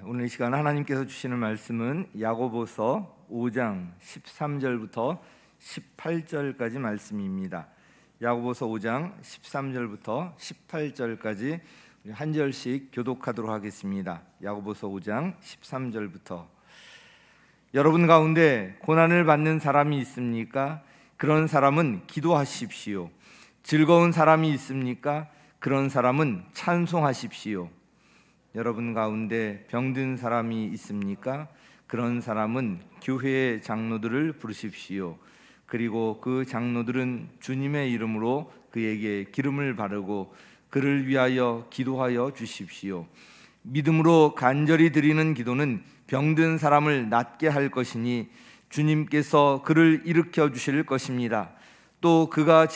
오늘 이 시간 하나님께서 주시는 말씀은 야고보서 5장 13절부터 18절까지 말씀입니다. 야고보서 5장 13절부터 18절까지 한 절씩 교독하도록 하겠습니다. 야고보서 5장 13절부터. 여러분 가운데 고난을 받는 사람이 있습니까? 그런 사람은 기도하십시오. 즐거운 사람이 있습니까? 그런 사람은 찬송하십시오. 여러분 가운데 병든 사람이 있습니까? 그런 사람은 교회의 장로들을 부르십시오. 그리고 그 장로들은 주님의 이름으로 그에게 기름을 바르고 그를 위하여 기도하여 주십시오. 믿음으로 간절히 드리는 기도는 병든 사람을 낫게 할 것이니 주님께서 그를 일으켜 주실 것입니다. 또 그가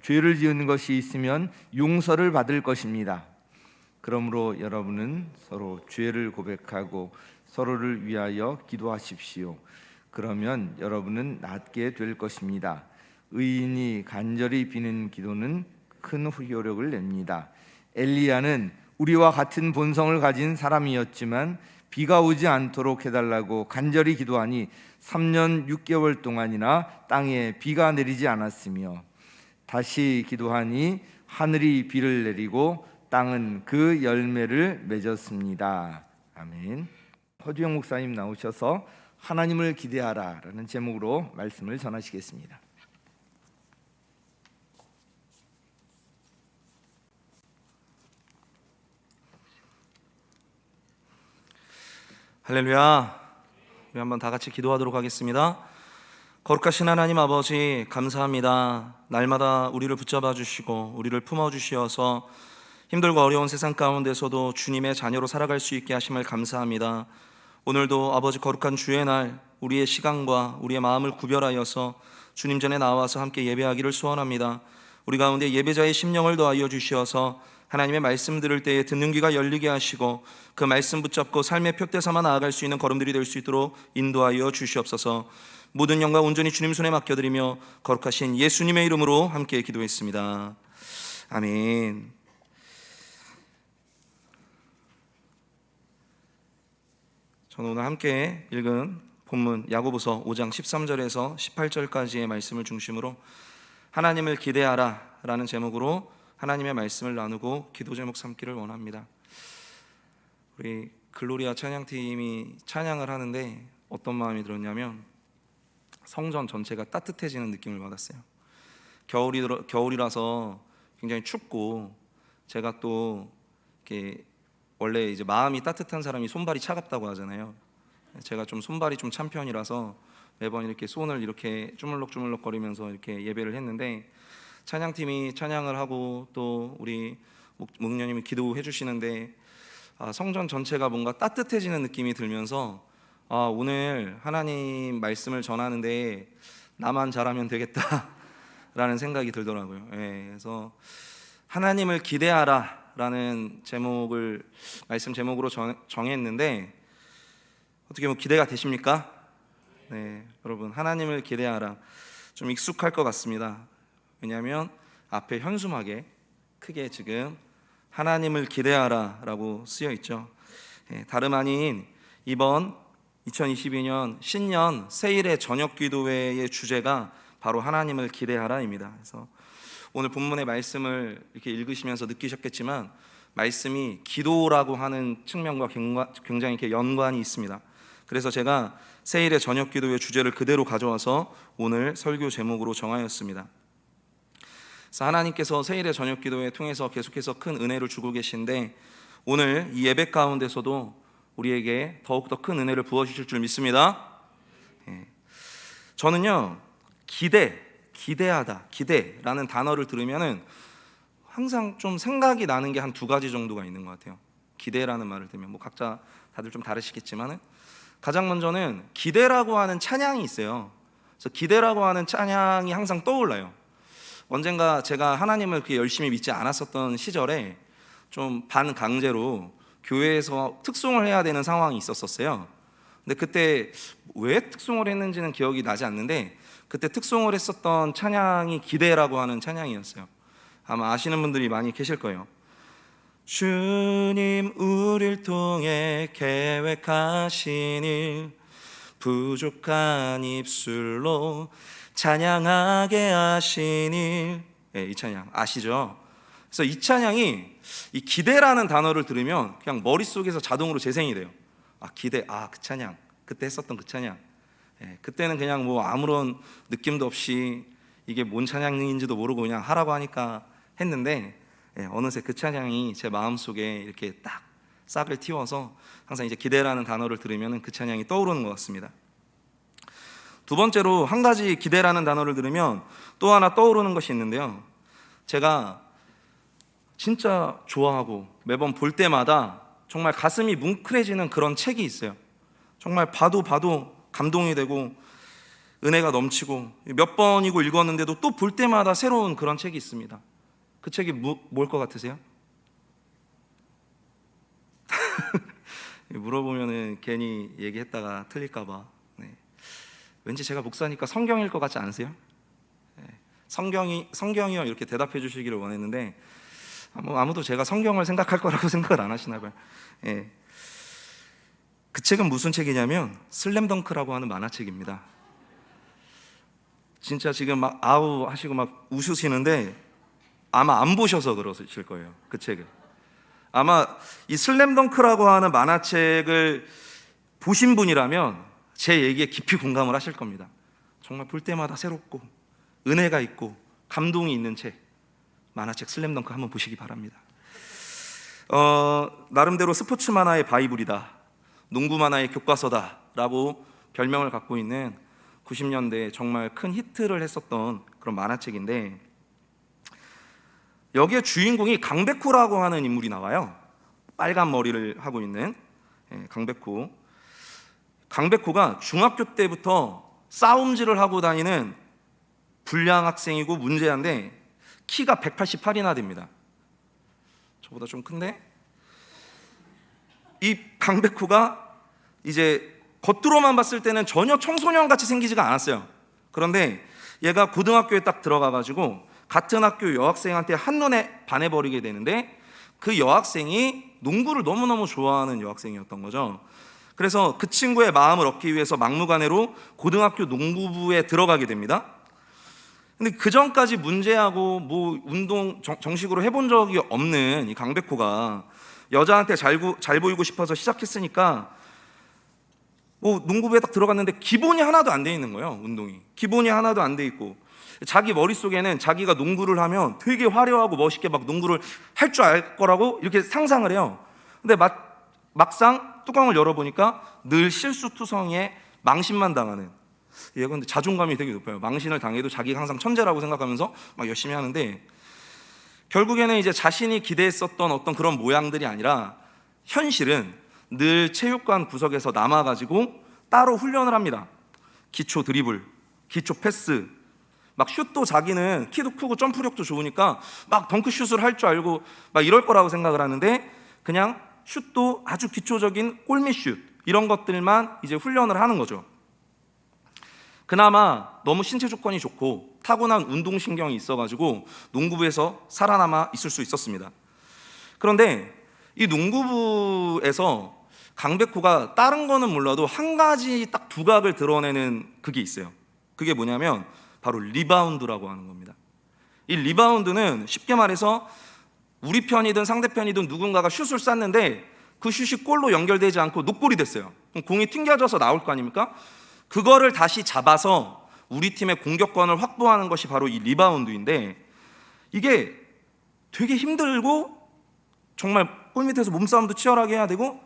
죄를 지은 것이 있으면 용서를 받을 것입니다. 그러므로 여러분은 서로 죄를 고백하고 서로를 위하여 기도하십시오. 그러면 여러분은 낫게 될 것입니다. 의인이 간절히 비는 기도는 큰 효력을 냅니다. 엘리야는 우리와 같은 본성을 가진 사람이었지만 비가 오지 않도록 해달라고 간절히 기도하니 3년 6개월 동안이나 땅에 비가 내리지 않았으며 다시 기도하니 하늘이 비를 내리고 땅은 그 열매를 맺었습니다. 아멘. 허주영 목사님 나오셔서 하나님을 기대하라 라는 제목으로 말씀을 전하시겠습니다. 할렐루야. 우리 한번 다 같이 기도하도록 하겠습니다. 거룩하신 하나님 아버지, 감사합니다. 날마다 우리를 붙잡아 주시고 우리를 품어 주시어서 힘들고 어려운 세상 가운데서도 주님의 자녀로 살아갈 수 있게 하심을 감사합니다. 오늘도 아버지 거룩한 주의 날 우리의 시간과 우리의 마음을 구별하여서 주님 전에 나와서 함께 예배하기를 소원합니다. 우리 가운데 예배자의 심령을 더하여 주시어서 하나님의 말씀 들을 때에 듣는 귀가 열리게 하시고 그 말씀 붙잡고 삶의 표대 삼아 나아갈 수 있는 걸음들이 될 수 있도록 인도하여 주시옵소서. 모든 영광 온전히 주님 손에 맡겨드리며 거룩하신 예수님의 이름으로 함께 기도했습니다. 아멘. 저는 오늘 함께 읽은 본문 야고보서 5장 13절에서 18절까지의 말씀을 중심으로 하나님을 기대하라 라는 제목으로 하나님의 말씀을 나누고 기도 제목 삼기를 원합니다. 우리 글로리아 찬양팀이 찬양을 하는데 어떤 마음이 들었냐면 성전 전체가 따뜻해지는 느낌을 받았어요. 겨울이라서 굉장히 춥고 제가 또 이렇게 원래 이제 마음이 따뜻한 사람이 손발이 차갑다고 하잖아요. 제가 좀 손발이 좀 찬 편이라서 매번 이렇게 손을 이렇게 주물럭주물럭 거리면서 이렇게 예배를 했는데 찬양팀이 찬양을 하고 또 우리 목녀님이 기도해 주시는데 성전 전체가 뭔가 따뜻해지는 느낌이 들면서 오늘 하나님 말씀을 전하는데 나만 잘하면 되겠다 라는 생각이 들더라고요. 그래서 하나님을 기대하라 라는 제목을 말씀 제목으로 정했는데 어떻게 기대가 되십니까? 네, 여러분 하나님을 기대하라 좀 익숙할 것 같습니다. 왜냐하면 앞에 현수막에 크게 지금 하나님을 기대하라 라고 쓰여 있죠. 다름 아닌 이번 2022년 신년 세일의 저녁 기도회의 주제가 바로 하나님을 기대하라입니다. 그래서 오늘 본문의 말씀을 이렇게 읽으시면서 느끼셨겠지만 말씀이 기도라고 하는 측면과 굉장히 이렇게 연관이 있습니다. 그래서 제가 세일의 저녁 기도의 주제를 그대로 가져와서 오늘 설교 제목으로 정하였습니다. 그래서 하나님께서 세일의 저녁 기도회 통해서 계속해서 큰 은혜를 주고 계신데 오늘 이 예배 가운데서도 우리에게 더욱더 큰 은혜를 부어주실 줄 믿습니다. 저는요 기대하다, 기대라는 단어를 들으면은 항상 좀 생각이 나는 게 한 두 가지 정도가 있는 것 같아요. 기대라는 말을 들으면 각자 다들 좀 다르시겠지만은 가장 먼저는 기대라고 하는 찬양이 있어요. 그래서 기대라고 하는 찬양이 항상 떠올라요. 언젠가 제가 하나님을 그렇게 열심히 믿지 않았었던 시절에 좀 반강제로 교회에서 특송을 해야 되는 상황이 있었어요. 근데 그때 왜 특송을 했는지는 기억이 나지 않는데 그때 특송을 했었던 찬양이 기대라고 하는 찬양이었어요. 아마 아시는 분들이 많이 계실 거예요. 주님 우릴 통해 계획하신 일 부족한 입술로 찬양하게 하신 일. 네, 이 찬양 아시죠? 그래서 이 찬양이 이 기대라는 단어를 들으면 그냥 머릿속에서 자동으로 재생이 돼요. 아, 기대, 아, 그 찬양, 그때 했었던 그 찬양. 예, 그때는 그냥 뭐 아무런 느낌도 없이 이게 뭔 찬양인지도 모르고 그냥 하라고 하니까 했는데, 예, 어느새 그 찬양이 제 마음속에 이렇게 딱 싹을 틔워서 항상 이제 기대라는 단어를 들으면 그 찬양이 떠오르는 것 같습니다. 두 번째로, 한 가지 기대라는 단어를 들으면 또 하나 떠오르는 것이 있는데요, 제가 진짜 좋아하고 매번 볼 때마다 정말 가슴이 뭉클해지는 그런 책이 있어요. 정말 봐도 감동이 되고 은혜가 넘치고 몇 번이고 읽었는데도 또 볼 때마다 새로운 그런 책이 있습니다. 그 책이 뭘 것 같으세요? 물어보면은 괜히 얘기했다가 틀릴까봐. 네. 왠지 제가 목사니까 성경일 것 같지 않으세요? 네. 성경이요 이렇게 대답해 주시기를 원했는데 아무도 제가 성경을 생각할 거라고 생각을 안 하시나 봐요. 네. 그 책은 무슨 책이냐면 슬램덩크라고 하는 만화책입니다. 진짜 지금 막 아우 하시고 막 웃으시는데 아마 안 보셔서 그러실 거예요. 그 책을 아마 이 슬램덩크라고 하는 만화책을 보신 분이라면 제 얘기에 깊이 공감을 하실 겁니다. 정말 볼 때마다 새롭고 은혜가 있고 감동이 있는 책, 만화책 슬램덩크 한번 보시기 바랍니다. 나름대로 스포츠 만화의 바이블이다, 농구 만화의 교과서다라고 별명을 갖고 있는 90년대에 정말 큰 히트를 했었던 그런 만화책인데, 여기에 주인공이 강백호라고 하는 인물이 나와요. 빨간 머리를 하고 있는 강백호. 강백호가 중학교 때부터 싸움질을 하고 다니는 불량 학생이고 문제한데 키가 188이나 됩니다. 저보다 좀 큰데, 이 강백호가 이제 겉으로만 봤을 때는 전혀 청소년 같이 생기지가 않았어요. 그런데 얘가 고등학교에 딱 들어가가지고 같은 학교 여학생한테 한눈에 반해버리게 되는데, 그 여학생이 농구를 너무너무 좋아하는 여학생이었던 거죠. 그래서 그 친구의 마음을 얻기 위해서 막무가내로 고등학교 농구부에 들어가게 됩니다. 근데 그 전까지 문제하고 뭐 운동 정식으로 해본 적이 없는 이 강백호가 여자한테 잘 보이고 싶어서 시작했으니까 뭐 농구부에 딱 들어갔는데 기본이 하나도 안 돼 있는 거예요. 운동이 기본이 하나도 안 돼 있고, 자기 머릿속에는 자기가 농구를 하면 되게 화려하고 멋있게 막 농구를 할 줄 알 거라고 이렇게 상상을 해요. 근데 막상 뚜껑을 열어보니까 늘 실수투성이에 망신만 당하는, 얘가 근데 자존감이 되게 높아요. 망신을 당해도 자기가 항상 천재라고 생각하면서 막 열심히 하는데, 결국에는 이제 자신이 기대했었던 어떤 그런 모양들이 아니라 현실은 늘 체육관 구석에서 남아가지고 따로 훈련을 합니다. 기초 드리블, 기초 패스, 막 슛도 자기는 키도 크고 점프력도 좋으니까 막 덩크슛을 할 줄 알고 막 이럴 거라고 생각을 하는데, 그냥 슛도 아주 기초적인 골밑슛 이런 것들만 이제 훈련을 하는 거죠. 그나마 너무 신체 조건이 좋고 타고난 운동신경이 있어가지고 농구부에서 살아남아 있을 수 있었습니다. 그런데 이 농구부에서 강백호가 다른 거는 몰라도 한 가지 딱 두각을 드러내는 그게 있어요. 그게 뭐냐면 바로 리바운드라고 하는 겁니다. 이 리바운드는 쉽게 말해서 우리 편이든 상대편이든 누군가가 슛을 쐈는데 그 슛이 골로 연결되지 않고 노골이 됐어요. 그럼 공이 튕겨져서 나올 거 아닙니까? 그거를 다시 잡아서 우리 팀의 공격권을 확보하는 것이 바로 이 리바운드인데, 이게 되게 힘들고 정말 골밑에서 몸싸움도 치열하게 해야 되고,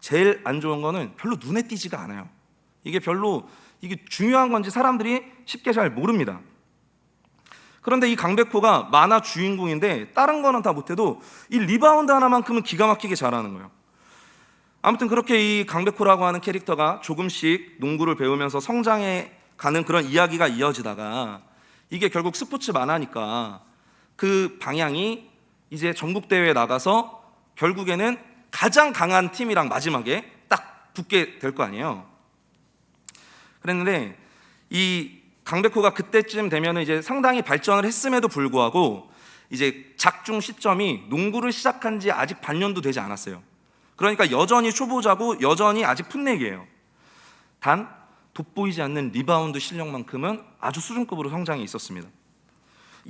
제일 안 좋은 거는 별로 눈에 띄지가 않아요. 이게 중요한 건지 사람들이 쉽게 잘 모릅니다. 그런데 이 강백호가 만화 주인공인데 다른 거는 다 못해도 이 리바운드 하나만큼은 기가 막히게 잘하는 거예요. 아무튼 그렇게 이 강백호라고 하는 캐릭터가 조금씩 농구를 배우면서 성장해 가는 그런 이야기가 이어지다가, 이게 결국 스포츠 만화니까 그 방향이 이제 전국대회에 나가서 결국에는 가장 강한 팀이랑 마지막에 딱 붙게 될 거 아니에요. 그랬는데 이 강백호가 그때쯤 되면 이제 상당히 발전을 했음에도 불구하고 이제 작중 시점이 농구를 시작한 지 아직 반년도 되지 않았어요. 그러니까 여전히 초보자고 여전히 아직 풋내기예요. 단 돋보이지 않는 리바운드 실력만큼은 아주 수준급으로 성장이 있었습니다.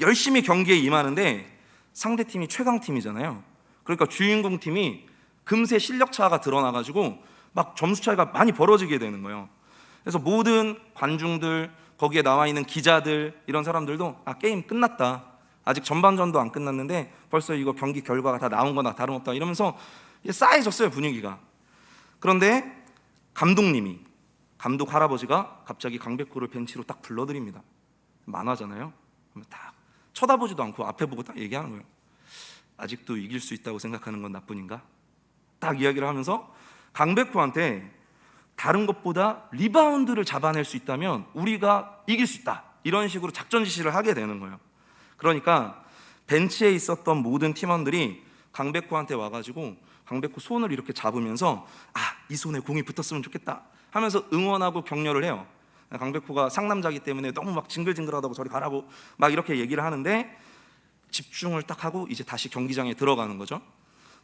열심히 경기에 임하는데 상대팀이 최강팀이잖아요. 그러니까 주인공 팀이 금세 실력 차가 드러나가지고 막 점수 차이가 많이 벌어지게 되는 거예요. 그래서 모든 관중들, 거기에 나와 있는 기자들, 이런 사람들도 게임 끝났다, 아직 전반전도 안 끝났는데 벌써 이거 경기 결과가 다 나온 거나 다름없다 이러면서 싸해졌어요, 분위기가. 그런데 감독 할아버지가 갑자기 강백호를 벤치로 딱 불러들입니다. 만화잖아요. 딱 쳐다보지도 않고 앞에 보고 딱 얘기하는 거예요. 아직도 이길 수 있다고 생각하는 건 나뿐인가? 딱 이야기를 하면서 강백호한테 다른 것보다 리바운드를 잡아낼 수 있다면 우리가 이길 수 있다, 이런 식으로 작전 지시를 하게 되는 거예요. 그러니까 벤치에 있었던 모든 팀원들이 강백호한테 와가지고 강백호 손을 이렇게 잡으면서 이 손에 공이 붙었으면 좋겠다 하면서 응원하고 격려를 해요. 강백호가 상남자기 때문에 너무 막 징글징글하다고 저리 가라고 막 이렇게 얘기를 하는데 집중을 딱 하고 이제 다시 경기장에 들어가는 거죠.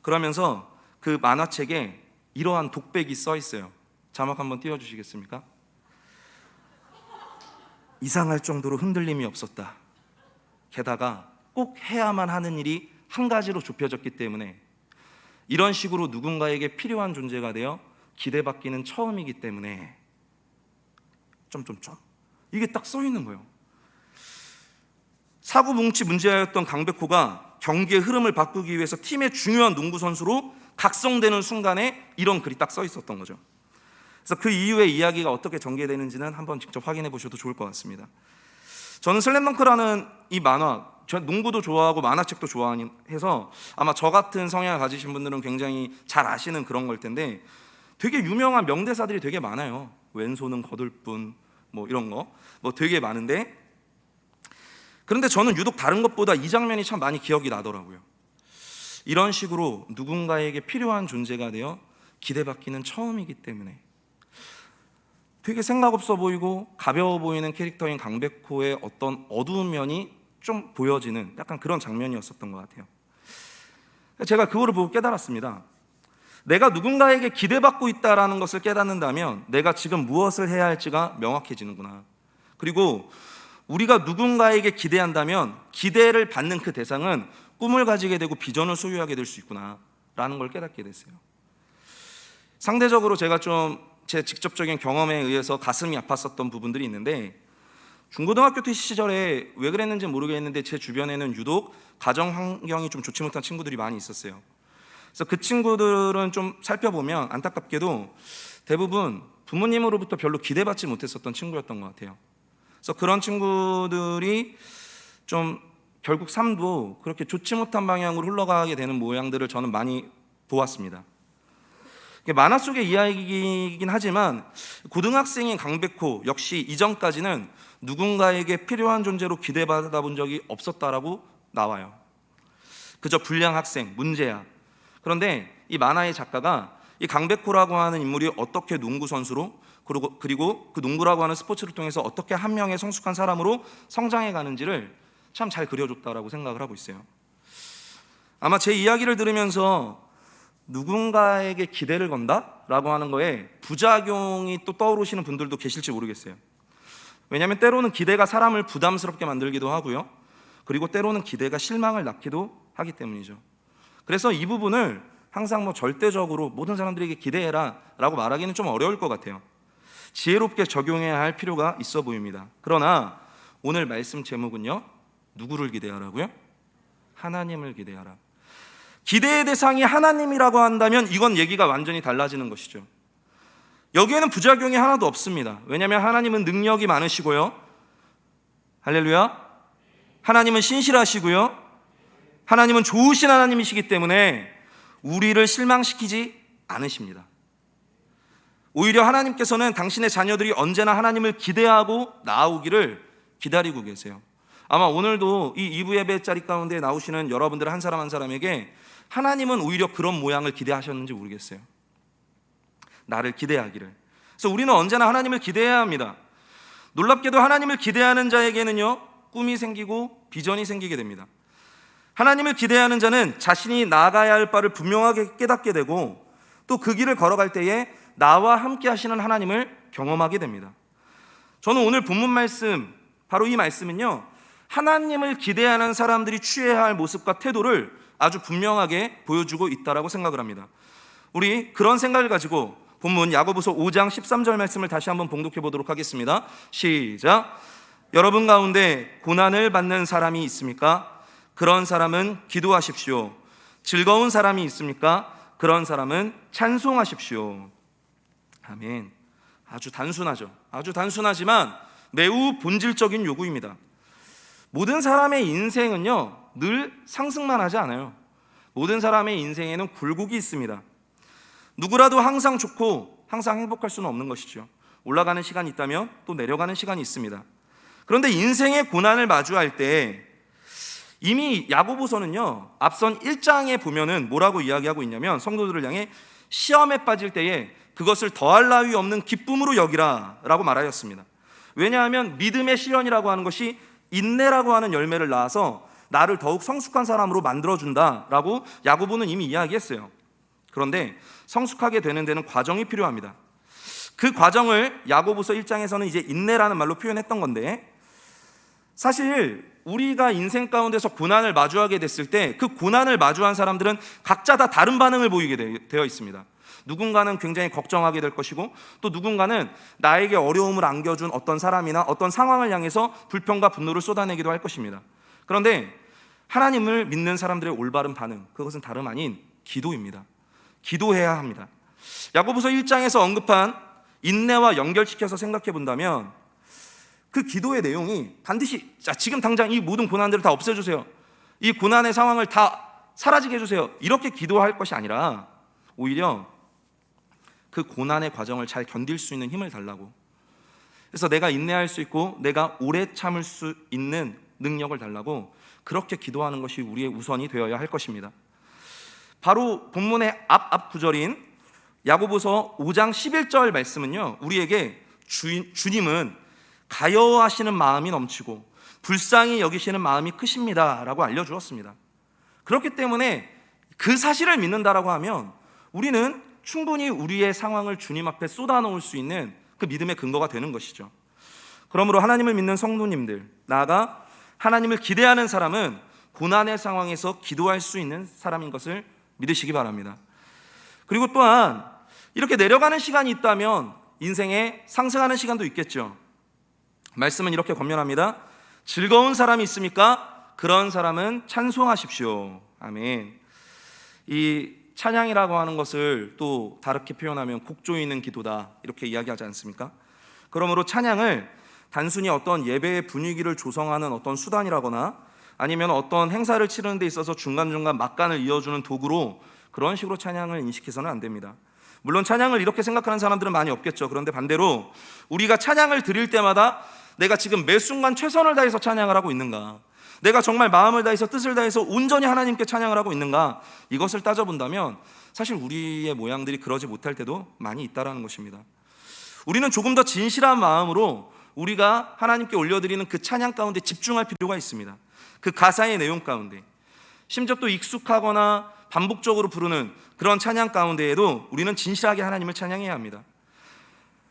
그러면서 그 만화책에 이러한 독백이 써 있어요. 자막 한번 띄워주시겠습니까? 이상할 정도로 흔들림이 없었다. 게다가 꼭 해야만 하는 일이 한 가지로 좁혀졌기 때문에, 이런 식으로 누군가에게 필요한 존재가 되어 기대받기는 처음이기 때문에 이게 딱 써 있는 거예요. 사고뭉치 문제였던 강백호가 경기의 흐름을 바꾸기 위해서 팀의 중요한 농구 선수로 각성되는 순간에 이런 글이 딱 써 있었던 거죠. 그래서 그 이후에 이야기가 어떻게 전개되는지는 한번 직접 확인해 보셔도 좋을 것 같습니다. 저는 슬램덩크라는 이 만화, 농구도 좋아하고 만화책도 좋아해서 아마 저 같은 성향을 가지신 분들은 굉장히 잘 아시는 그런 걸 텐데, 되게 유명한 명대사들이 되게 많아요. 왼손은 거들 뿐, 뭐 이런 거 되게 많은데, 그런데 저는 유독 다른 것보다 이 장면이 참 많이 기억이 나더라고요. 이런 식으로 누군가에게 필요한 존재가 되어 기대받기는 처음이기 때문에 되게 생각 없어 보이고 가벼워 보이는 캐릭터인 강백호의 어떤 어두운 면이 좀 보여지는 약간 그런 장면이었었던 것 같아요. 제가 그거를 보고 깨달았습니다. 내가 누군가에게 기대받고 있다는 것을 깨닫는다면 내가 지금 무엇을 해야 할지가 명확해지는구나. 그리고 우리가 누군가에게 기대한다면 기대를 받는 그 대상은 꿈을 가지게 되고 비전을 소유하게 될 수 있구나 라는 걸 깨닫게 됐어요. 상대적으로 제가 좀 제 직접적인 경험에 의해서 가슴이 아팠었던 부분들이 있는데, 중고등학교 때 시절에 왜 그랬는지 모르겠는데 제 주변에는 유독 가정 환경이 좀 좋지 못한 친구들이 많이 있었어요. 그래서 그 친구들은 좀 살펴보면 안타깝게도 대부분 부모님으로부터 별로 기대받지 못했었던 친구였던 것 같아요. 그래서 그런 친구들이 좀 결국 삶도 그렇게 좋지 못한 방향으로 흘러가게 되는 모양들을 저는 많이 보았습니다. 만화 속의 이야기이긴 하지만 고등학생인 강백호 역시 이전까지는 누군가에게 필요한 존재로 기대받아 본 적이 없었다라고 나와요. 그저 불량 학생, 문제야. 그런데 이 만화의 작가가 이 강백호라고 하는 인물이 어떻게 농구 선수로 그리고 그 농구라고 하는 스포츠를 통해서 어떻게 한 명의 성숙한 사람으로 성장해 가는지를 참 잘 그려줬다라고 생각을 하고 있어요. 아마 제 이야기를 들으면서 누군가에게 기대를 건다라고 하는 거에 부작용이 또 떠오르시는 분들도 계실지 모르겠어요. 왜냐하면 때로는 기대가 사람을 부담스럽게 만들기도 하고요. 그리고 때로는 기대가 실망을 낳기도 하기 때문이죠. 그래서 이 부분을 항상 절대적으로 모든 사람들에게 기대해라 라고 말하기는 좀 어려울 것 같아요. 지혜롭게 적용해야 할 필요가 있어 보입니다. 그러나 오늘 말씀 제목은요, 누구를 기대하라고요? 하나님을 기대하라. 기대의 대상이 하나님이라고 한다면 이건 얘기가 완전히 달라지는 것이죠. 여기에는 부작용이 하나도 없습니다. 왜냐하면 하나님은 능력이 많으시고요, 할렐루야, 하나님은 신실하시고요, 하나님은 좋으신 하나님이시기 때문에 우리를 실망시키지 않으십니다. 오히려 하나님께서는 당신의 자녀들이 언제나 하나님을 기대하고 나아오기를 기다리고 계세요. 아마 오늘도 이 2부 예배 자리 가운데 나오시는 여러분들 한 사람 한 사람에게 하나님은 오히려 그런 모양을 기대하셨는지 모르겠어요. 나를 기대하기를. 그래서 우리는 언제나 하나님을 기대해야 합니다. 놀랍게도 하나님을 기대하는 자에게는요, 꿈이 생기고 비전이 생기게 됩니다. 하나님을 기대하는 자는 자신이 나아가야 할 바를 분명하게 깨닫게 되고 또 그 길을 걸어갈 때에 나와 함께 하시는 하나님을 경험하게 됩니다. 저는 오늘 본문 말씀, 바로 이 말씀은요, 하나님을 기대하는 사람들이 취해야 할 모습과 태도를 아주 분명하게 보여주고 있다라고 생각을 합니다. 우리 그런 생각을 가지고 본문 야고보서 5장 13절 말씀을 다시 한번 봉독해 보도록 하겠습니다. 시작. 여러분 가운데 고난을 받는 사람이 있습니까? 그런 사람은 기도하십시오. 즐거운 사람이 있습니까? 그런 사람은 찬송하십시오. 아멘. 아주 단순하죠. 아주 단순하지만 매우 본질적인 요구입니다. 모든 사람의 인생은요, 늘 상승만 하지 않아요. 모든 사람의 인생에는 굴곡이 있습니다. 누구라도 항상 좋고 항상 행복할 수는 없는 것이죠. 올라가는 시간이 있다면 또 내려가는 시간이 있습니다. 그런데 인생의 고난을 마주할 때 이미 야고보서는요, 앞선 1장에 보면은 뭐라고 이야기하고 있냐면 성도들을 향해 시험에 빠질 때에 그것을 더할 나위 없는 기쁨으로 여기라 라고 말하였습니다. 왜냐하면 믿음의 시련이라고 하는 것이 인내라고 하는 열매를 낳아서 나를 더욱 성숙한 사람으로 만들어준다라고 야고보는 이미 이야기했어요. 그런데 성숙하게 되는 데는 과정이 필요합니다. 그 과정을 야고보서 1장에서는 이제 인내라는 말로 표현했던 건데, 사실 우리가 인생 가운데서 고난을 마주하게 됐을 때 그 고난을 마주한 사람들은 각자 다 다른 반응을 보이게 되어 있습니다. 누군가는 굉장히 걱정하게 될 것이고 또 누군가는 나에게 어려움을 안겨준 어떤 사람이나 어떤 상황을 향해서 불평과 분노를 쏟아내기도 할 것입니다. 그런데 하나님을 믿는 사람들의 올바른 반응, 그것은 다름 아닌 기도입니다. 기도해야 합니다. 야고보서 1장에서 언급한 인내와 연결시켜서 생각해 본다면 그 기도의 내용이 반드시 지금 당장 이 모든 고난들을 다 없애주세요, 이 고난의 상황을 다 사라지게 해주세요, 이렇게 기도할 것이 아니라 오히려 그 고난의 과정을 잘 견딜 수 있는 힘을 달라고, 그래서 내가 인내할 수 있고 내가 오래 참을 수 있는 능력을 달라고 그렇게 기도하는 것이 우리의 우선이 되어야 할 것입니다. 바로 본문의 앞 구절인 야고보서 5장 11절 말씀은요, 우리에게 주님은 가여워하시는 마음이 넘치고 불쌍히 여기시는 마음이 크십니다 라고 알려주었습니다. 그렇기 때문에 그 사실을 믿는다라고 하면 우리는 충분히 우리의 상황을 주님 앞에 쏟아놓을 수 있는 그 믿음의 근거가 되는 것이죠. 그러므로 하나님을 믿는 성도님들, 나아가 하나님을 기대하는 사람은 고난의 상황에서 기도할 수 있는 사람인 것을 믿으시기 바랍니다. 그리고 또한 이렇게 내려가는 시간이 있다면 인생에 상승하는 시간도 있겠죠. 말씀은 이렇게 권면합니다. 즐거운 사람이 있습니까? 그런 사람은 찬송하십시오. 아멘. 이 찬양이라고 하는 것을 또 다르게 표현하면 곡 조이는 기도다, 이렇게 이야기하지 않습니까? 그러므로 찬양을 단순히 어떤 예배의 분위기를 조성하는 어떤 수단이라거나 아니면 어떤 행사를 치르는 데 있어서 중간중간 막간을 이어주는 도구로 그런 식으로 찬양을 인식해서는 안 됩니다. 물론 찬양을 이렇게 생각하는 사람들은 많이 없겠죠. 그런데 반대로 우리가 찬양을 드릴 때마다 내가 지금 매 순간 최선을 다해서 찬양을 하고 있는가, 내가 정말 마음을 다해서 뜻을 다해서 온전히 하나님께 찬양을 하고 있는가, 이것을 따져본다면 사실 우리의 모양들이 그러지 못할 때도 많이 있다라는 것입니다. 우리는 조금 더 진실한 마음으로 우리가 하나님께 올려드리는 그 찬양 가운데 집중할 필요가 있습니다. 그 가사의 내용 가운데, 심지어 또 익숙하거나 반복적으로 부르는 그런 찬양 가운데에도 우리는 진실하게 하나님을 찬양해야 합니다.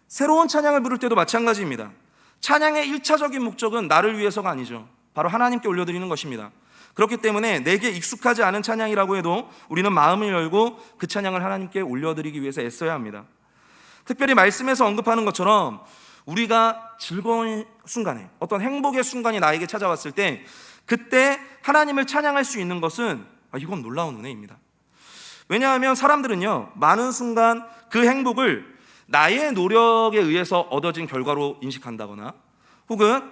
새로운 찬양을 부를 때도 마찬가지입니다. 찬양의 1차적인 목적은 나를 위해서가 아니죠. 바로 하나님께 올려드리는 것입니다. 그렇기 때문에 내게 익숙하지 않은 찬양이라고 해도 우리는 마음을 열고 그 찬양을 하나님께 올려드리기 위해서 애써야 합니다. 특별히 말씀에서 언급하는 것처럼 우리가 즐거운 순간에, 어떤 행복의 순간이 나에게 찾아왔을 때 그때 하나님을 찬양할 수 있는 것은 이건 놀라운 은혜입니다. 왜냐하면 사람들은요, 많은 순간 그 행복을 나의 노력에 의해서 얻어진 결과로 인식한다거나 혹은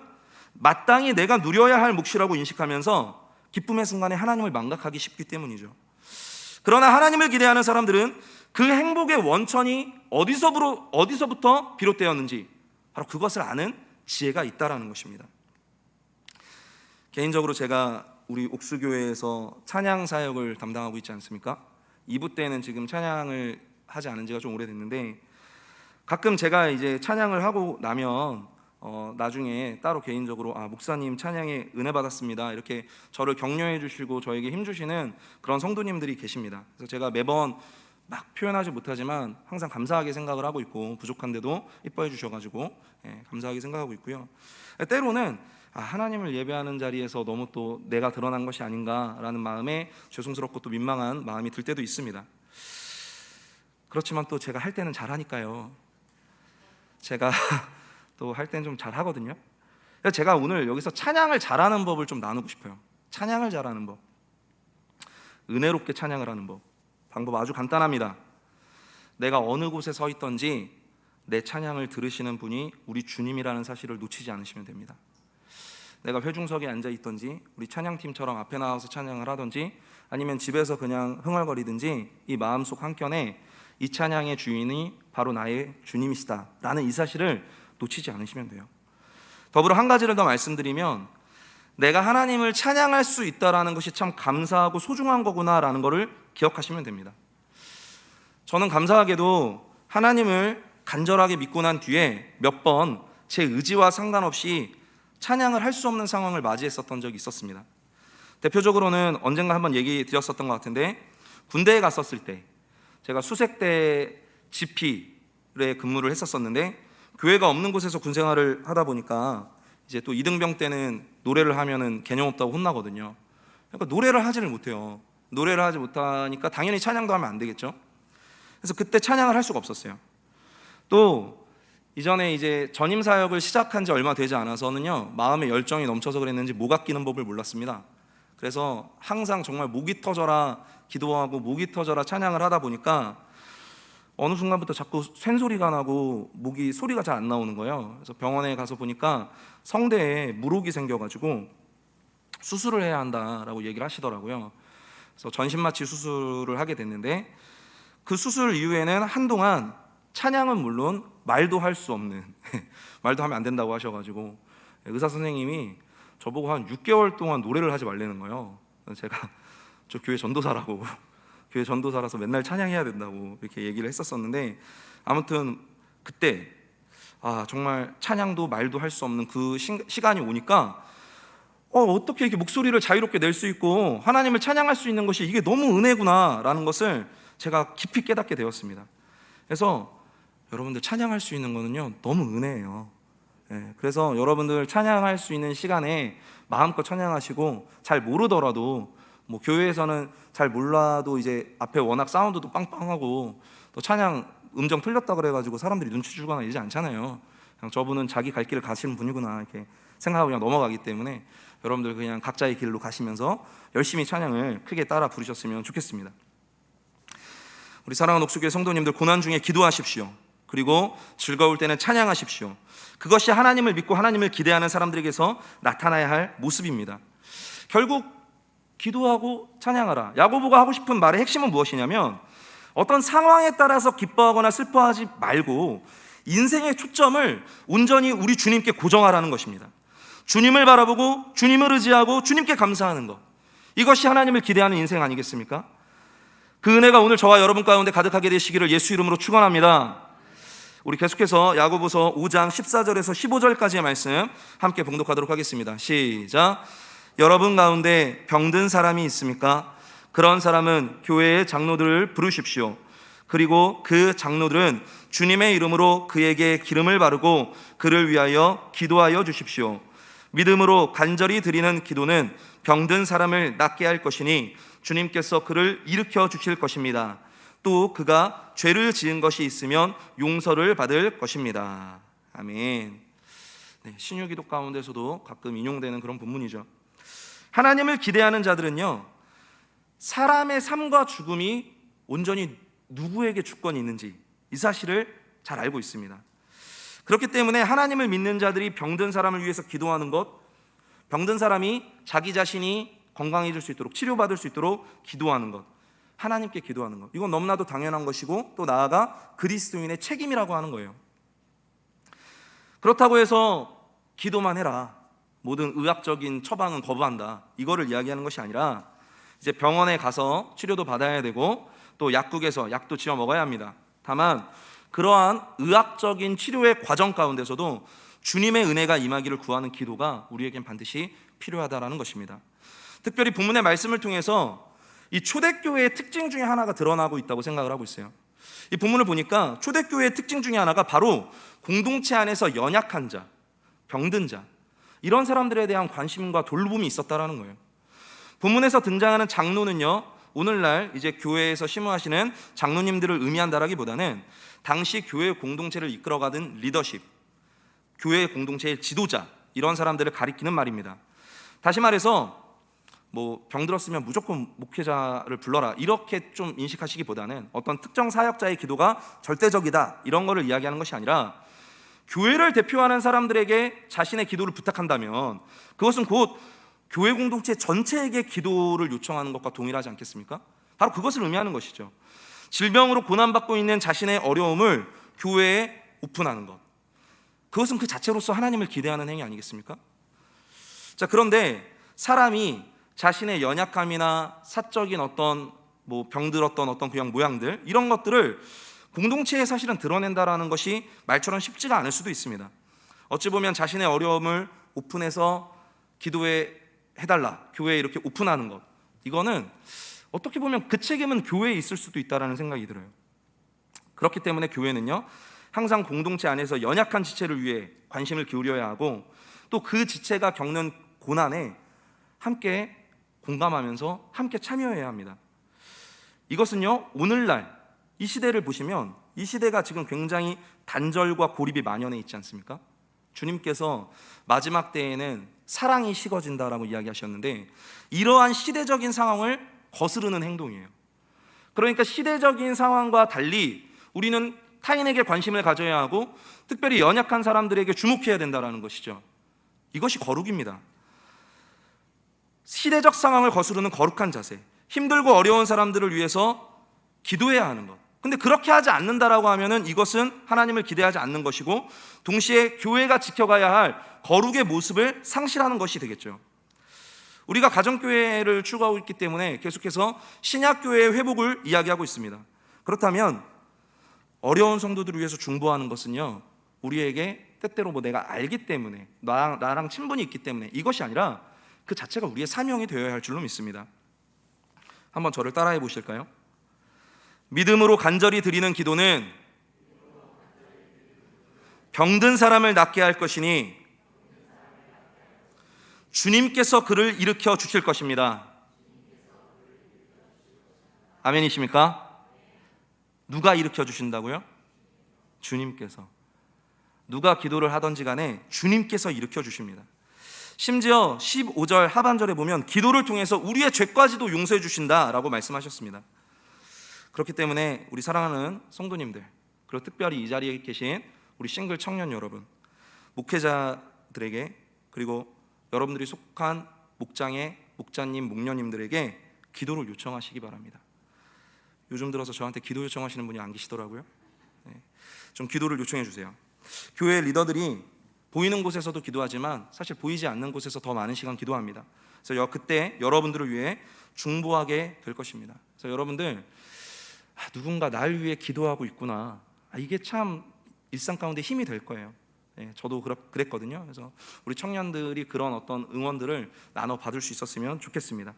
마땅히 내가 누려야 할 몫이라고 인식하면서 기쁨의 순간에 하나님을 망각하기 쉽기 때문이죠. 그러나 하나님을 기대하는 사람들은 그 행복의 원천이 어디서부터 비롯되었는지 바로 그것을 아는 지혜가 있다라는 것입니다. 개인적으로 제가 우리 옥수교회에서 찬양 사역을 담당하고 있지 않습니까? 2부 때는 지금 찬양을 하지 않은 지가 좀 오래됐는데 가끔 제가 이제 찬양을 하고 나면 나중에 따로 개인적으로 목사님 찬양에 은혜 받았습니다 이렇게 저를 격려해 주시고 저에게 힘 주시는 그런 성도님들이 계십니다. 그래서 제가 매번 막 표현하지 못하지만 항상 감사하게 생각을 하고 있고, 부족한데도 이뻐해 주셔가지고 감사하게 생각하고 있고요. 때로는 하나님을 예배하는 자리에서 너무 또 내가 드러난 것이 아닌가라는 마음에 죄송스럽고 또 민망한 마음이 들 때도 있습니다. 그렇지만 또 제가 할 때는 잘하니까요. 제가 또 할 때는 좀 잘하거든요. 그래서 제가 오늘 여기서 찬양을 잘하는 법을 좀 나누고 싶어요. 찬양을 잘하는 법, 은혜롭게 찬양을 하는 법. 방법 아주 간단합니다. 내가 어느 곳에 서 있던지 내 찬양을 들으시는 분이 우리 주님이라는 사실을 놓치지 않으시면 됩니다. 내가 회중석에 앉아 있던지 우리 찬양팀처럼 앞에 나와서 찬양을 하던지 아니면 집에서 그냥 흥얼거리든지 이 마음속 한켠에 이 찬양의 주인이 바로 나의 주님이시다라는 이 사실을 놓치지 않으시면 돼요. 더불어 한 가지를 더 말씀드리면, 내가 하나님을 찬양할 수 있다라는 것이 참 감사하고 소중한 거구나라는 것을 기억하시면 됩니다. 저는 감사하게도 하나님을 간절하게 믿고 난 뒤에 몇 번 제 의지와 상관없이 찬양을 할 수 없는 상황을 맞이했었던 적이 있었습니다. 대표적으로는 언젠가 한번 얘기 드렸었던 것 같은데, 군대에 갔었을 때 제가 수색대 지피에 근무를 했었었는데, 교회가 없는 곳에서 군 생활을 하다 보니까 이제 또 이등병 때는 노래를 하면은 개념 없다고 혼나거든요. 그러니까 노래를 하지를 못해요. 노래를 하지 못하니까 당연히 찬양도 하면 안 되겠죠. 그래서 그때 찬양을 할 수가 없었어요. 또 이전에 이제 전임 사역을 시작한 지 얼마 되지 않아서는요, 마음의 열정이 넘쳐서 그랬는지 목 아끼는 법을 몰랐습니다. 그래서 항상 정말 목이 터져라 기도하고 목이 터져라 찬양을 하다 보니까 어느 순간부터 자꾸 쇳소리가 나고 목이 소리가 잘 안 나오는 거예요. 그래서 병원에 가서 보니까 성대에 물혹이 생겨가지고 수술을 해야 한다라고 얘기를 하시더라고요. 그래서 전신마취 수술을 하게 됐는데, 그 수술 이후에는 한동안 찬양은 물론 말도 할 수 없는 말도 하면 안 된다고 하셔가지고 의사 선생님이 저보고 한 6개월 동안 노래를 하지 말라는 거예요. 제가 저 교회 전도사라고 교회 전도사라서 맨날 찬양해야 된다고 이렇게 얘기를 했었었는데, 아무튼 그때 정말 찬양도 말도 할 수 없는 그 시간이 오니까 어떻게 이렇게 목소리를 자유롭게 낼 수 있고 하나님을 찬양할 수 있는 것이 이게 너무 은혜구나라는 것을 제가 깊이 깨닫게 되었습니다. 그래서 여러분들 찬양할 수 있는 거는요 너무 은혜예요. 그래서 여러분들 찬양할 수 있는 시간에 마음껏 찬양하시고, 잘 모르더라도 뭐 교회에서는 잘 몰라도 이제 앞에 워낙 사운드도 빵빵하고 또 찬양 음정 틀렸다 그래가지고 사람들이 눈치 주거나 이러지 않잖아요. 그냥 저분은 자기 갈 길을 가시는 분이구나 이렇게 생각하고 그냥 넘어가기 때문에 여러분들 그냥 각자의 길로 가시면서 열심히 찬양을 크게 따라 부르셨으면 좋겠습니다. 우리 사랑하는 옥수교회 성도님들, 고난 중에 기도하십시오. 그리고 즐거울 때는 찬양하십시오. 그것이 하나님을 믿고 하나님을 기대하는 사람들에게서 나타나야 할 모습입니다. 결국 기도하고 찬양하라. 야고보가 하고 싶은 말의 핵심은 무엇이냐면, 어떤 상황에 따라서 기뻐하거나 슬퍼하지 말고 인생의 초점을 온전히 우리 주님께 고정하라는 것입니다. 주님을 바라보고 주님을 의지하고 주님께 감사하는 것, 이것이 하나님을 기대하는 인생 아니겠습니까? 그 은혜가 오늘 저와 여러분 가운데 가득하게 되시기를 예수 이름으로 축원합니다. 우리 계속해서 야고보서 5장 14절에서 15절까지의 말씀 함께 봉독하도록 하겠습니다. 시작. 여러분 가운데 병든 사람이 있습니까? 그런 사람은 교회의 장로들을 부르십시오. 그리고 그 장로들은 주님의 이름으로 그에게 기름을 바르고 그를 위하여 기도하여 주십시오. 믿음으로 간절히 드리는 기도는 병든 사람을 낫게 할 것이니 주님께서 그를 일으켜 주실 것입니다. 또 그가 죄를 지은 것이 있으면 용서를 받을 것입니다. 아멘. 신유기도 가운데서도 가끔 인용되는 그런 본문이죠. 하나님을 기대하는 자들은요, 사람의 삶과 죽음이 온전히 누구에게 주권이 있는지 이 사실을 잘 알고 있습니다. 그렇기 때문에 하나님을 믿는 자들이 병든 사람을 위해서 기도하는 것, 병든 사람이 자기 자신이 건강해질 수 있도록, 치료받을 수 있도록 기도하는 것, 하나님께 기도하는 것, 이건 너무나도 당연한 것이고 또 나아가 그리스도인의 책임이라고 하는 거예요. 그렇다고 해서 기도만 해라, 모든 의학적인 처방은 거부한다, 이거를 이야기하는 것이 아니라 이제 병원에 가서 치료도 받아야 되고 또 약국에서 약도 지어 먹어야 합니다. 다만 그러한 의학적인 치료의 과정 가운데서도 주님의 은혜가 임하기를 구하는 기도가 우리에겐 반드시 필요하다라는 것입니다. 특별히 본문의 말씀을 통해서 이 초대교회의 특징 중에 하나가 드러나고 있다고 생각을 하고 있어요. 이 본문을 보니까 초대교회의 특징 중에 하나가 바로 공동체 안에서 연약한 자, 병든 자, 이런 사람들에 대한 관심과 돌봄이 있었다라는 거예요. 본문에서 등장하는 장로는요, 오늘날 이제 교회에서 심무하시는 장로님들을 의미한다라기보다는 당시 교회 공동체를 이끌어가던 리더십, 교회 공동체의 지도자, 이런 사람들을 가리키는 말입니다. 다시 말해서 뭐 병들었으면 무조건 목회자를 불러라, 이렇게 좀 인식하시기보다는 어떤 특정 사역자의 기도가 절대적이다, 이런 거를 이야기하는 것이 아니라 교회를 대표하는 사람들에게 자신의 기도를 부탁한다면 그것은 곧 교회 공동체 전체에게 기도를 요청하는 것과 동일하지 않겠습니까? 바로 그것을 의미하는 것이죠. 질병으로 고난받고 있는 자신의 어려움을 교회에 오픈하는 것, 그것은 그 자체로서 하나님을 기대하는 행위 아니겠습니까? 자, 그런데 사람이 자신의 연약함이나 사적인 어떤 뭐 병들었던 어떤 그냥 모양들, 이런 것들을 공동체에 사실은 드러낸다라는 것이 말처럼 쉽지가 않을 수도 있습니다. 어찌 보면 자신의 어려움을 오픈해서 기도해 해달라, 교회에 이렇게 오픈하는 것, 이거는 어떻게 보면 그 책임은 교회에 있을 수도 있다라는 생각이 들어요. 그렇기 때문에 교회는요, 항상 공동체 안에서 연약한 지체를 위해 관심을 기울여야 하고, 또 그 지체가 겪는 고난에 함께 공감하면서 함께 참여해야 합니다. 이것은요, 오늘날 이 시대를 보시면 이 시대가 지금 굉장히 단절과 고립이 만연해 있지 않습니까? 주님께서 마지막 때에는 사랑이 식어진다라고 이야기하셨는데, 이러한 시대적인 상황을 거스르는 행동이에요. 그러니까 시대적인 상황과 달리 우리는 타인에게 관심을 가져야 하고 특별히 연약한 사람들에게 주목해야 된다는 것이죠. 이것이 거룩입니다. 시대적 상황을 거스르는 거룩한 자세, 힘들고 어려운 사람들을 위해서 기도해야 하는 것. 근데 그렇게 하지 않는다라고 하면은 이것은 하나님을 기대하지 않는 것이고, 동시에 교회가 지켜가야 할 거룩의 모습을 상실하는 것이 되겠죠. 우리가 가정교회를 추구하고 있기 때문에 계속해서 신약교회의 회복을 이야기하고 있습니다. 그렇다면 어려운 성도들을 위해서 중보하는 것은요, 우리에게 때때로 뭐 내가 알기 때문에, 나랑 친분이 있기 때문에, 이것이 아니라 그 자체가 우리의 사명이 되어야 할 줄로 믿습니다. 한번 저를 따라해 보실까요? 믿음으로 간절히 드리는 기도는 병든 사람을 낫게 할 것이니 주님께서 그를 일으켜 주실 것입니다. 아멘이십니까? 누가 일으켜 주신다고요? 주님께서. 누가 기도를 하든지 간에 주님께서 일으켜 주십니다. 심지어 15절 하반절에 보면 기도를 통해서 우리의 죄까지도 용서해 주신다라고 말씀하셨습니다. 그렇기 때문에 우리 사랑하는 성도님들, 그리고 특별히 이 자리에 계신 우리 싱글 청년 여러분, 목회자들에게, 그리고 여러분들이 속한 목장의 목자님, 목녀님들에게 기도를 요청하시기 바랍니다. 요즘 들어서 저한테 기도 요청하시는 분이 안 계시더라고요. 좀 기도를 요청해 주세요. 교회 리더들이 보이는 곳에서도 기도하지만 사실 보이지 않는 곳에서 더 많은 시간 기도합니다. 그래서 그때 여러분들을 위해 중보하게 될 것입니다. 그래서 여러분들, 누군가 날 위해 기도하고 있구나, 이게 참 일상 가운데 힘이 될 거예요. 저도 그랬거든요. 그래서 우리 청년들이 그런 어떤 응원들을 나눠 받을 수 있었으면 좋겠습니다.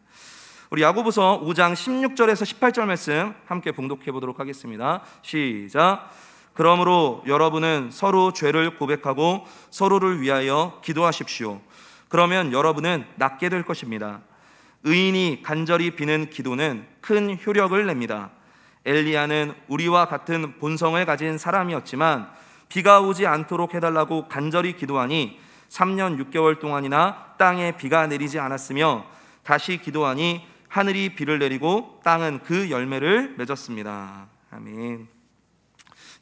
우리 야고보서 5장 16절에서 18절 말씀 함께 봉독해 보도록 하겠습니다. 시작. 그러므로 여러분은 서로 죄를 고백하고 서로를 위하여 기도하십시오. 그러면 여러분은 낫게 될 것입니다. 의인이 간절히 비는 기도는 큰 효력을 냅니다. 엘리야는 우리와 같은 본성을 가진 사람이었지만 비가 오지 않도록 해달라고 간절히 기도하니 3년 6개월 동안이나 땅에 비가 내리지 않았으며 다시 기도하니 하늘이 비를 내리고 땅은 그 열매를 맺었습니다. 아멘.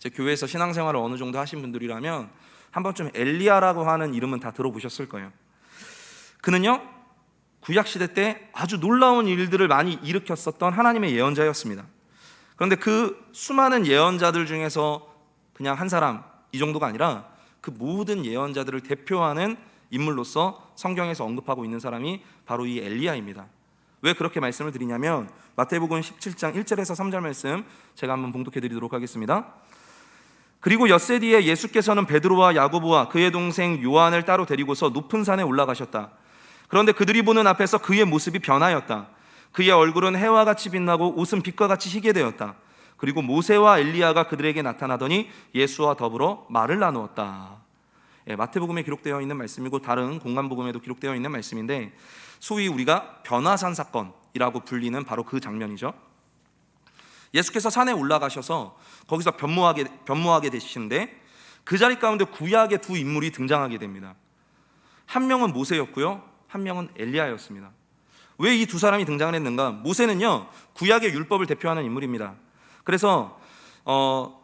제 교회에서 신앙생활을 어느 정도 하신 분들이라면 한 번쯤 엘리야라고 하는 이름은 다 들어보셨을 거예요. 그는요, 구약시대 때 아주 놀라운 일들을 많이 일으켰었던 하나님의 예언자였습니다. 그런데 그 수많은 예언자들 중에서 그냥 한 사람, 이 정도가 아니라 그 모든 예언자들을 대표하는 인물로서 성경에서 언급하고 있는 사람이 바로 이 엘리야입니다. 왜 그렇게 말씀을 드리냐면 마태복음 17장 1절에서 3절 말씀 제가 한번 봉독해 드리도록 하겠습니다. 그리고 엿새 뒤에 예수께서는 베드로와 야고보와 그의 동생 요한을 따로 데리고서 높은 산에 올라가셨다. 그런데 그들이 보는 앞에서 그의 모습이 변하였다. 그의 얼굴은 해와 같이 빛나고 옷은 빛과 같이 희게 되었다. 그리고 모세와 엘리야가 그들에게 나타나더니 예수와 더불어 말을 나누었다. 마태복음에 기록되어 있는 말씀이고 다른 공관복음에도 기록되어 있는 말씀인데, 소위 우리가 변화산 사건이라고 불리는 바로 그 장면이죠. 예수께서 산에 올라가셔서 거기서 변모하게 되시는데, 그 자리 가운데 구약의 두 인물이 등장하게 됩니다. 한 명은 모세였고요, 한 명은 엘리야였습니다. 왜 이 두 사람이 등장을 했는가? 모세는요, 구약의 율법을 대표하는 인물입니다. 그래서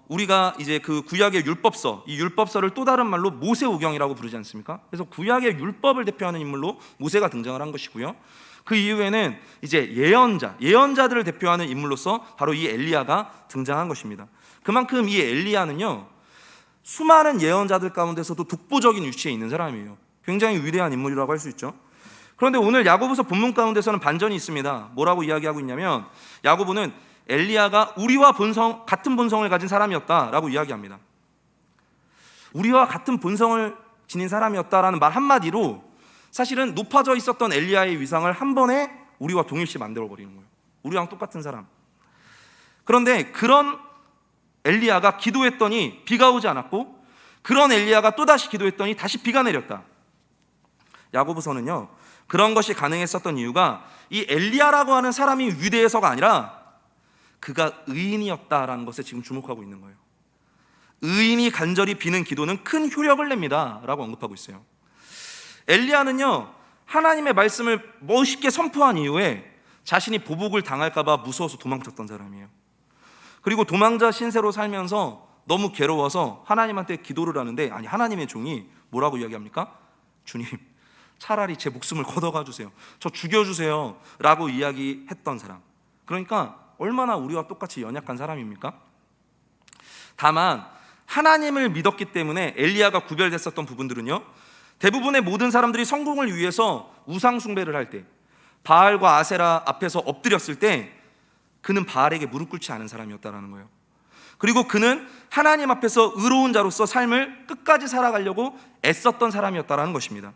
우리가 이제 그 구약의 율법서, 이 율법서를 또 다른 말로 모세오경이라고 부르지 않습니까? 그래서 구약의 율법을 대표하는 인물로 모세가 등장을 한 것이고요. 그 이후에는 이제 예언자들을 대표하는 인물로서 바로 이 엘리야가 등장한 것입니다. 그만큼 이 엘리야는요, 수많은 예언자들 가운데서도 독보적인 위치에 있는 사람이에요. 굉장히 위대한 인물이라고 할 수 있죠. 그런데 오늘 야고보서 본문 가운데서는 반전이 있습니다. 뭐라고 이야기하고 있냐면, 야고보는 엘리야가 우리와 같은 본성을 가진 사람이었다라고 이야기합니다. 우리와 같은 본성을 지닌 사람이었다라는 말 한마디로 사실은 높아져 있었던 엘리야의 위상을 한 번에 우리와 동일시 만들어버리는 거예요. 우리랑 똑같은 사람. 그런데 그런 엘리야가 기도했더니 비가 오지 않았고, 그런 엘리야가 또다시 기도했더니 다시 비가 내렸다. 야고보서는요, 그런 것이 가능했었던 이유가 이 엘리야라고 하는 사람이 위대해서가 아니라 그가 의인이었다라는 것에 지금 주목하고 있는 거예요. 의인이 간절히 비는 기도는 큰 효력을 냅니다 라고 언급하고 있어요. 엘리야는요, 하나님의 말씀을 멋있게 선포한 이후에 자신이 보복을 당할까 봐 무서워서 도망쳤던 사람이에요. 그리고 도망자 신세로 살면서 너무 괴로워서 하나님한테 기도를 하는데, 아니, 하나님의 종이 뭐라고 이야기합니까? 주님, 차라리 제 목숨을 걷어가 주세요, 저 죽여주세요 라고 이야기했던 사람. 그러니까 얼마나 우리와 똑같이 연약한 사람입니까? 다만 하나님을 믿었기 때문에 엘리야가 구별됐었던 부분들은요, 대부분의 모든 사람들이 성공을 위해서 우상 숭배를 할 때, 바알과 아세라 앞에서 엎드렸을 때 그는 바알에게 무릎 꿇지 않은 사람이었다는 거예요. 그리고 그는 하나님 앞에서 의로운 자로서 삶을 끝까지 살아가려고 애썼던 사람이었다는 것입니다.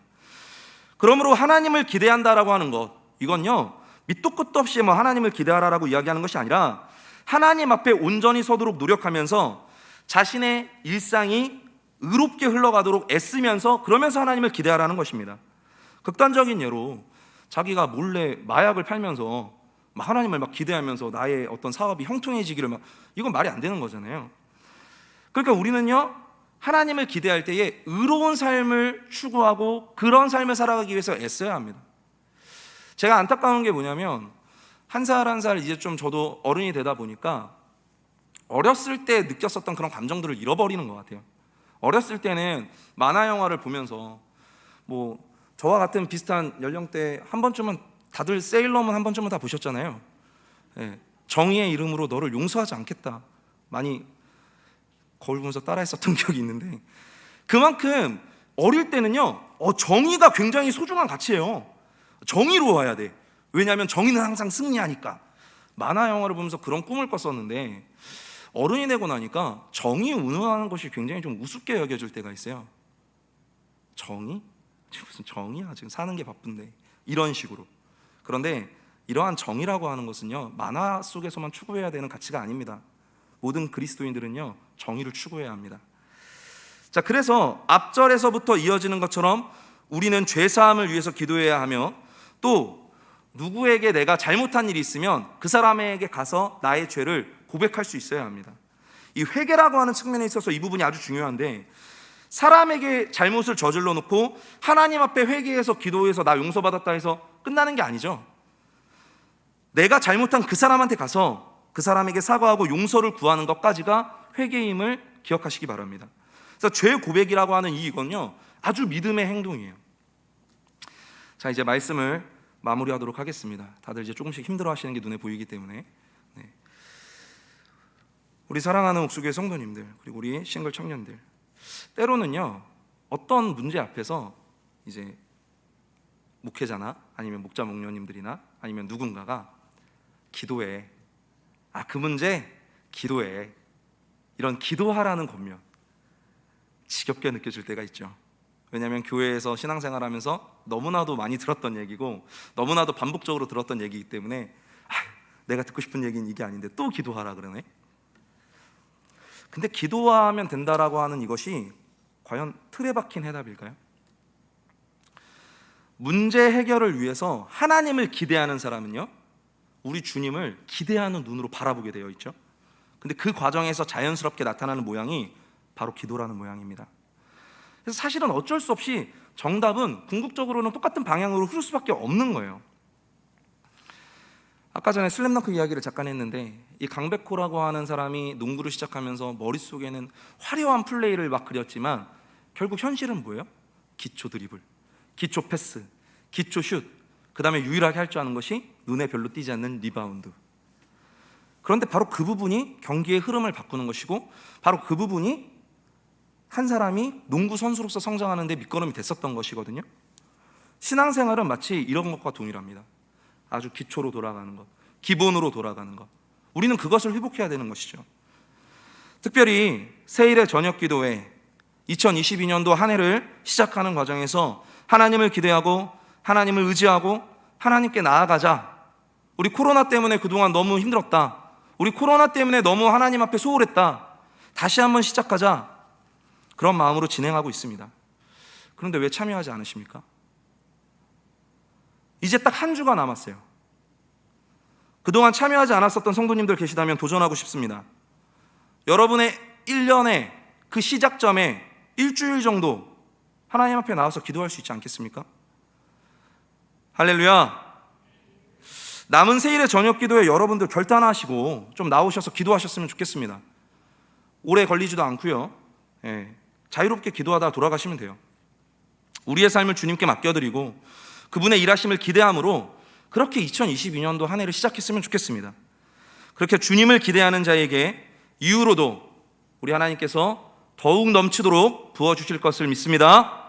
그러므로 하나님을 기대한다라고 하는 것, 이건요, 밑도 끝도 없이 하나님을 기대하라라고 이야기하는 것이 아니라 하나님 앞에 온전히 서도록 노력하면서 자신의 일상이 의롭게 흘러가도록 애쓰면서, 그러면서 하나님을 기대하라는 것입니다. 극단적인 예로 자기가 몰래 마약을 팔면서 하나님을 기대하면서 나의 어떤 사업이 형통해지기를 이건 말이 안 되는 거잖아요. 그러니까 우리는요, 하나님을 기대할 때에 의로운 삶을 추구하고 그런 삶을 살아가기 위해서 애써야 합니다. 제가 안타까운 게 뭐냐면, 한 살 한 살 이제 좀 저도 어른이 되다 보니까 어렸을 때 느꼈었던 그런 감정들을 잃어버리는 것 같아요. 어렸을 때는 만화 영화를 보면서 저와 같은 비슷한 연령대 한 번쯤은 다들 세일러문 한 번쯤은 다 보셨잖아요. 정의의 이름으로 너를 용서하지 않겠다, 많이 거울 보면서 따라했었던 기억이 있는데, 그만큼 어릴 때는요, 정의가 굉장히 소중한 가치예요. 정의로워야 돼. 왜냐하면 정의는 항상 승리하니까. 만화 영화를 보면서 그런 꿈을 꿨었는데, 어른이 되고 나니까 정의 운운하는 것이 굉장히 좀 우습게 여겨질 때가 있어요. 정의? 무슨 정의야, 지금 사는 게 바쁜데, 이런 식으로. 그런데 이러한 정의라고 하는 것은요, 만화 속에서만 추구해야 되는 가치가 아닙니다. 모든 그리스도인들은요, 정의를 추구해야 합니다. 자, 그래서 앞절에서부터 이어지는 것처럼 우리는 죄사함을 위해서 기도해야 하며, 또 누구에게 내가 잘못한 일이 있으면 그 사람에게 가서 나의 죄를 고백할 수 있어야 합니다. 이 회개라고 하는 측면에 있어서 이 부분이 아주 중요한데, 사람에게 잘못을 저질러 놓고 하나님 앞에 회개해서 기도해서 나 용서받았다 해서 끝나는 게 아니죠. 내가 잘못한 그 사람한테 가서 그 사람에게 사과하고 용서를 구하는 것까지가 회개임을 기억하시기 바랍니다. 그래서 죄 고백이라고 하는 이건요, 아주 믿음의 행동이에요. 자, 이제 말씀을 마무리하도록 하겠습니다. 다들 이제 조금씩 힘들어하시는 게 눈에 보이기 때문에. 우리 사랑하는 옥수교회 성도님들, 그리고 우리 싱글 청년들, 때로는요, 어떤 문제 앞에서 이제 목회자나 아니면 목자 목녀님들이나 아니면 누군가가 기도해, 그 문제 기도해, 이런 기도하라는 권면, 지겹게 느껴질 때가 있죠. 왜냐하면 교회에서 신앙생활하면서 너무나도 많이 들었던 얘기고 너무나도 반복적으로 들었던 얘기이기 때문에 내가 듣고 싶은 얘기는 이게 아닌데 또 기도하라 그러네. 근데 기도하면 된다라고 하는 이것이 과연 틀에 박힌 해답일까요? 문제 해결을 위해서 하나님을 기대하는 사람은요, 우리 주님을 기대하는 눈으로 바라보게 되어 있죠. 근데 그 과정에서 자연스럽게 나타나는 모양이 바로 기도라는 모양입니다. 그래서 사실은 어쩔 수 없이 정답은 궁극적으로는 똑같은 방향으로 흐를 수밖에 없는 거예요. 아까 전에 슬램덩크 이야기를 잠깐 했는데, 이 강백호라고 하는 사람이 농구를 시작하면서 머릿속에는 화려한 플레이를 막 그렸지만 결국 현실은 뭐예요? 기초 드리블, 기초 패스, 기초 슛, 그 다음에 유일하게 할 줄 아는 것이 눈에 별로 띄지 않는 리바운드. 그런데 바로 그 부분이 경기의 흐름을 바꾸는 것이고, 바로 그 부분이 한 사람이 농구 선수로서 성장하는 데 밑거름이 됐었던 것이거든요. 신앙생활은 마치 이런 것과 동일합니다. 아주 기초로 돌아가는 것, 기본으로 돌아가는 것, 우리는 그것을 회복해야 되는 것이죠. 특별히 세일의 저녁 기도회 2022년도 한 해를 시작하는 과정에서 하나님을 기대하고 하나님을 의지하고 하나님께 나아가자. 우리 코로나 때문에 그동안 너무 힘들었다. 우리 코로나 때문에 너무 하나님 앞에 소홀했다. 다시 한번 시작하자. 그런 마음으로 진행하고 있습니다. 그런데 왜 참여하지 않으십니까? 이제 딱 한 주가 남았어요. 그동안 참여하지 않았었던 성도님들 계시다면 도전하고 싶습니다. 여러분의 1년의 그 시작점에 일주일 정도 하나님 앞에 나와서 기도할 수 있지 않겠습니까? 할렐루야. 남은 세일의 저녁 기도에 여러분들 결단하시고 좀 나오셔서 기도하셨으면 좋겠습니다. 오래 걸리지도 않고요. 자유롭게 기도하다 돌아가시면 돼요. 우리의 삶을 주님께 맡겨드리고 그분의 일하심을 기대함으로 그렇게 2022년도 한 해를 시작했으면 좋겠습니다. 그렇게 주님을 기대하는 자에게 이후로도 우리 하나님께서 더욱 넘치도록 부어주실 것을 믿습니다.